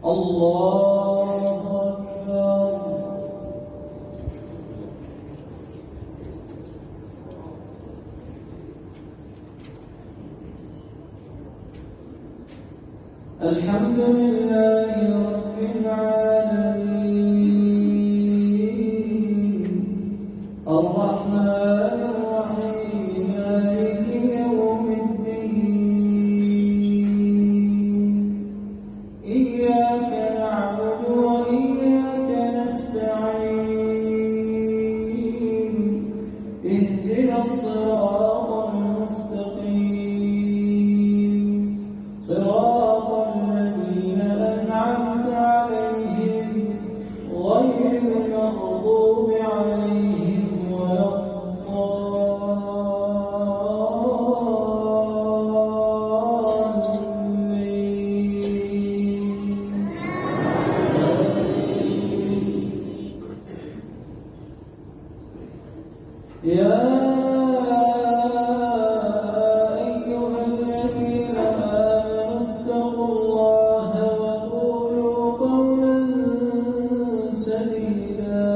الله أكبر. الحمد لله رب العالمين الرحمن الرحيم مالك يوم الدين إياك نعبد وإياك نستعين اهدنا الصراط المستقيم صراط الذين أنعمت عليهم غير المغضوب عليهم ولا الضالين. يا أيها الذين آمنوا اتقوا الله وقولوا قولا سديدا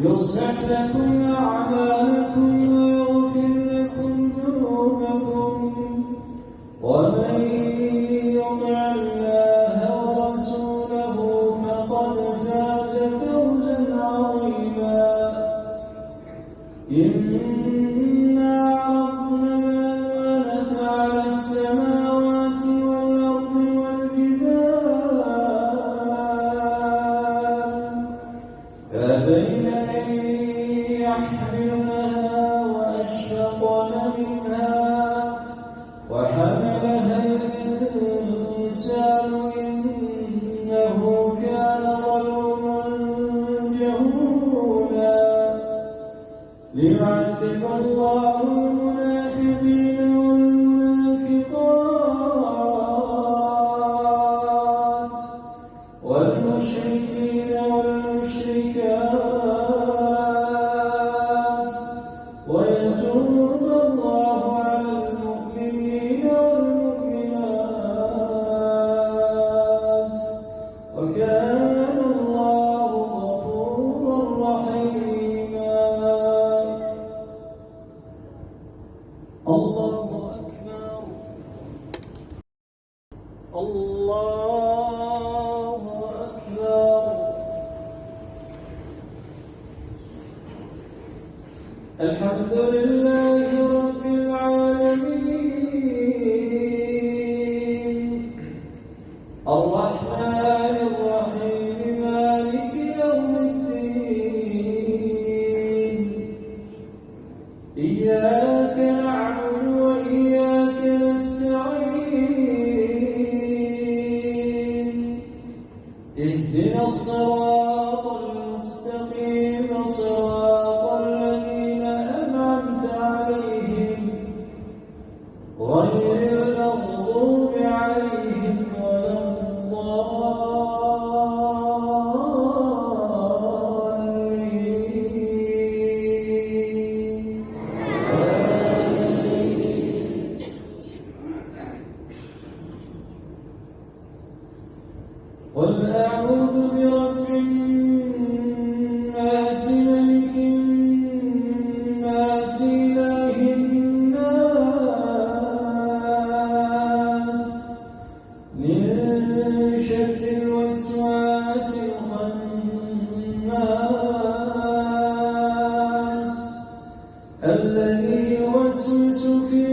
يصلح لكم أعمالكم ويغفر لكم ذنوبكم ومن يطع الله ورسوله فقد فاز فوزا عظيما. إنا عرضنا الأمانة على السماوات والأرض والجبال فأبين أن يحملنها وأشفقن منها وحملها الإنسان إنه كان ظلوما جهولا. ليعذب الله المنافقين والمنافقات والمشركين والمشركات ويتوب الله على المؤمنين والمؤمنات وكان الله غفورا رحيما. الله أكبر. الله أكبر. الحمد لله رب العالمين الرحمن الرحيم مالك يوم الدين إياك نعبد وإياك نستعين اهدنا الصراط المستقيم صراط الذين أنعمت عليهم غير المغضوب عليهم ولا الضالين. قل أعوذ برب الناس ملك الناس إله الناس من شر الوسواس الخناس الذي يوسوس في